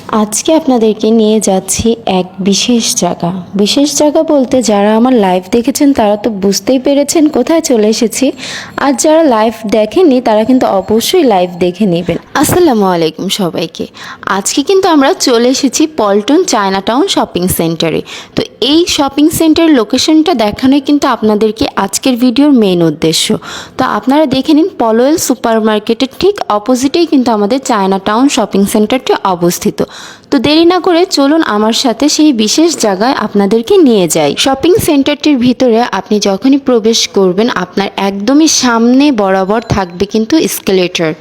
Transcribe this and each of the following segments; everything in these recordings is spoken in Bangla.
আজকে আপনাদেরকে নিয়ে যাচ্ছি এক বিশেষ জায়গা বলতে যারা আমার লাইভ দেখেছেন তারা তো বুঝতেই পেরেছেন কোথায় চলে এসেছি। আর যারা লাইভ দেখেননি তারা কিন্তু অবশ্যই লাইভ দেখে নেবেন। আসসালামু আলাইকুম সবাইকে। আজকে কিন্তু আমরা চলে এসেছি পল্টন চায়না টাউন শপিং সেন্টারে। তো এই শপিং সেন্টারের লোকেশনটা দেখানোই কিন্তু আপনাদেরকে আজকের ভিডিওর মেইন উদ্দেশ্য। তো আপনারা দেখে নিন, পলওয়েল সুপার মার্কেটের ঠিক অপোজিটেই কিন্তু আমাদের চায়না টাউন শপিং সেন্টারটি অবস্থিত। তো দেরি না করে চলুন আমার সাথে সেই বিশেষ জায়গায় আপনাদেরকে নিয়ে যাই। শপিং সেন্টারটির ভিতরে আপনি যখনই প্রবেশ করবেন আপনার একদমই সামনে বরাবর থাকবে কিন্তু এসকেলেটর,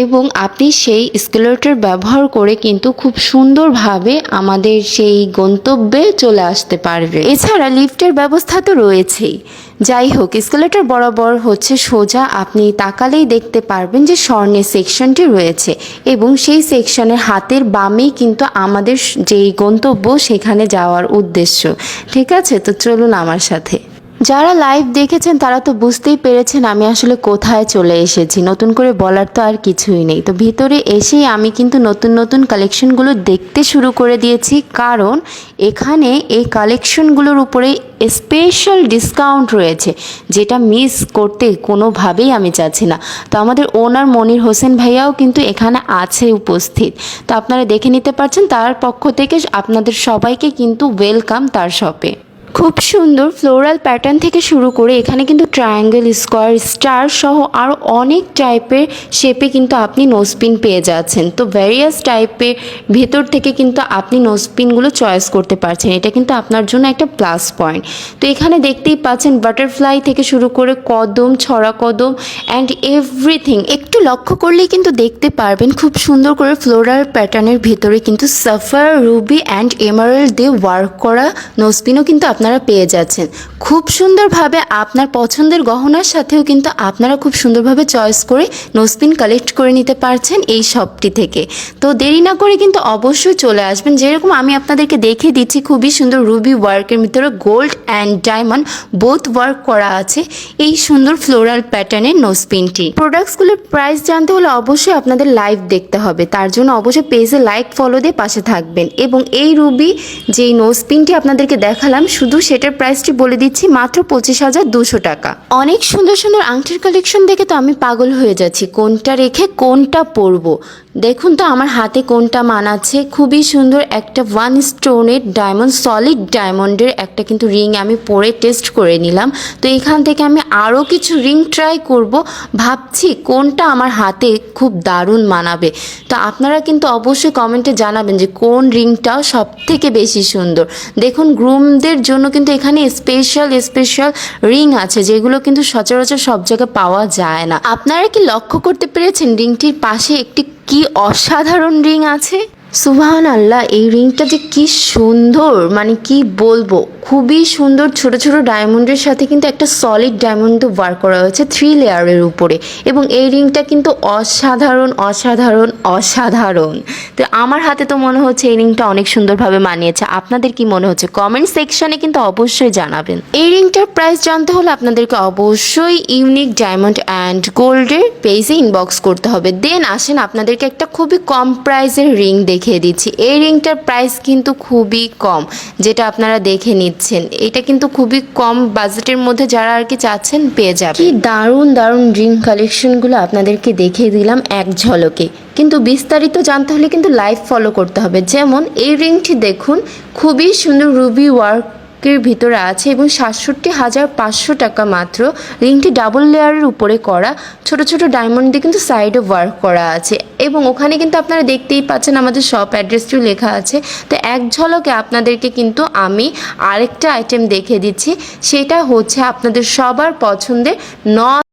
এবং আপনি সেই এসকেলেটর ব্যবহার করে কিন্তু খুব সুন্দরভাবে আমাদের সেই গন্তব্যে চলে আসতে পারবে। এছাড়া লিফটের ব্যবস্থা তো রয়েছেই। যাই হোক, এসকেলেটর বরাবর হচ্ছে সোজা আপনি তাকালেই দেখতে পারবেন যে স্বর্ণের সেকশনটি রয়েছে, এবং সেই সেকশনের হাতের বামেই কিন্তু আমাদের যেই গন্তব্য সেখানে যাওয়ার উদ্দেশ্য। ঠিক আছে, তো চলুন আমার সাথে। যারা লাইভ দেখেছেন তারা তো বুঝতেই পেরেছেন আমি আসলে কোথায় চলে এসেছি। নতুন করে বলার তো আর কিছুই নেই। তো ভিতরে এসেই আমি কিন্তু নতুন নতুন কালেকশনগুলো দেখতে শুরু করে দিয়েছি, কারণ এখানে এই কালেকশনগুলোর উপরে স্পেশাল ডিসকাউন্ট রয়েছে, যেটা মিস করতে কোনোভাবেই আমি চাচ্ছি না। তো আমাদের ওনার মনির হোসেন ভাইয়াও কিন্তু এখানে আছে উপস্থিত। তো আপনারা দেখে নিতে পারছেন, তার পক্ষ থেকে আপনাদের সবাইকে কিন্তু ওয়েলকাম তার শপে। খুব সুন্দর ফ্লোরাল প্যাটার্ন থেকে শুরু করে এখানে কিন্তু ট্রায়াঙ্গেল, স্কোয়ার, স্টার সহ আরও অনেক টাইপের শেপে কিন্তু আপনি নোজপিন পেয়ে যাচ্ছেন। তো ভ্যারিয়াস টাইপের ভেতর থেকে কিন্তু আপনি নোজপিনগুলো চয়েস করতে পারছেন। এটা কিন্তু আপনার জন্য একটা প্লাস পয়েন্ট। তো এখানে দেখতেই পাচ্ছেন বাটারফ্লাই থেকে শুরু করে কদম, ছড়া কদম অ্যান্ড এভরিথিং। একটু লক্ষ্য করলেই কিন্তু দেখতে পারবেন খুব সুন্দর করে ফ্লোরাল প্যাটার্নের ভেতরে কিন্তু সাফার, রুবি অ্যান্ড এমারাল্ড দিয়ে ওয়ার্ক করা নোজপিনও কিন্তু আপনারা পেয়ে যাচ্ছেন। খুব সুন্দরভাবে আপনার পছন্দের গহনার সাথেও কিন্তু আপনারা খুব সুন্দরভাবে চয়েস করে নোজপিন কালেক্ট করে নিতে পারছেন এই শপটি থেকে। তো দেরি না করে কিন্তু অবশ্যই চলে আসবেন। যেরকম আমি আপনাদেরকে দেখিয়ে দিচ্ছি, খুবই সুন্দর রুবি ওয়ার্কের ভিতরে gold and diamond both work করা আছে এই সুন্দর ফ্লোরাল প্যাটার্নের নোজপিনটি। প্রোডাক্টসগুলোর প্রাইস জানতে হলে অবশ্যই আপনাদের লাইভ দেখতে হবে, তার জন্য অবশ্যই পেজে লাইক ফলো দিয়ে পাশে থাকবেন। এবং এই রুবি যেই নোজপিনটি আপনাদেরকে দেখালাম, শুধু সেটার প্রাইসটি বলে দিচ্ছি, মাত্র 25,200 টাকা। অনেক সুন্দর সুন্দর আংটির কালেকশন দেখে তো আমি পাগল হয়ে যাচ্ছি, কোনটা রেখে কোনটা পরবো। দেখুন তো আমার হাতে কোনটা মানাচ্ছে। খুবই সুন্দর একটা 1 স্টোনের ডায়মন্ড, সলিড ডায়মন্ডের একটা কিন্তু রিং আমি পরে টেস্ট করে নিলাম। তো এখান থেকে আমি আরও কিছু রিং ট্রাই করব, ভাবছি কোনটা আমার হাতে খুব দারুণ মানাবে। তো আপনারা কিন্তু অবশ্যই কমেন্টে জানাবেন যে কোন রিংটাও সব থেকে বেশি সুন্দর। দেখুন, গ্রুমদের জন্য কিন্তু এখানে স্পেশাল রিং আছে, যেগুলো কিন্তু সচরাচর সব জায়গায় পাওয়া যায় না। আপনারা কি লক্ষ্য করতে পেরেছেন রিংটির পাশে একটি কি অসাধারণ রিং আছে? সুবহান আল্লাহ, এই রিংটা যে কি সুন্দর, মানে কি বলবো, খুবই সুন্দর। ছোট ছোট ডায়মন্ডের সাথে কিন্তু একটা সলিড ডায়মন্ড ওয়ার্ক করা হয়েছে 3 লেয়ারের উপরে, এবং এই রিংটা কিন্তু অসাধারণ। তো আমার হাতে তো মনে হচ্ছে এই রিংটা অনেক সুন্দরভাবে মানিয়েছে। আপনাদের কি মনে হচ্ছে কমেন্ট সেকশনে কিন্তু অবশ্যই জানাবেন। এই রিংটার প্রাইস জানতে হলে আপনাদেরকে অবশ্যই ইউনিক ডায়মন্ড অ্যান্ড গোল্ডের পেজে ইনবক্স করতে হবে। দেন আসেন আপনাদেরকে একটা খুবই কম প্রাইসের রিং দেখিয়ে দিচ্ছি। এই রিংটার প্রাইস কিন্তু খুবই কম, যেটা আপনারা দেখে নিচ্ছেন। এটা কিন্তু খুবই কম বাজেটের মধ্যে যারা আর কি চাচ্ছেন পেয়ে যাবেন। কি দারুণ রিং কালেকশনগুলো আপনাদেরকে দেখিয়ে দিলাম এক ঝলকে, কিন্তু বিস্তারিত জানতে হলে কিন্তু লাইভ ফলো করতে হবে। যেমন এই রিংটি দেখুন, খুবই সুন্দর রুবি ওয়ার্কের ভিতরে আছে এবং 67,500 টাকা মাত্র। রিংটি ডাবল লেয়ারের উপরে করা, ছোট ছোট ডায়মন্ড দিয়ে কিন্তু সাইডে ওয়ার্ক করা আছে, এবং ওখানে কিন্তু আপনারা দেখতেই পাচ্ছেন আমাদের শপ অ্যাড্রেসটিও লেখা আছে। তো এক ঝলকে আপনাদেরকে কিন্তু আমি আরেকটা আইটেম দেখে দিচ্ছি, সেটা হচ্ছে আপনাদের সবার পছন্দের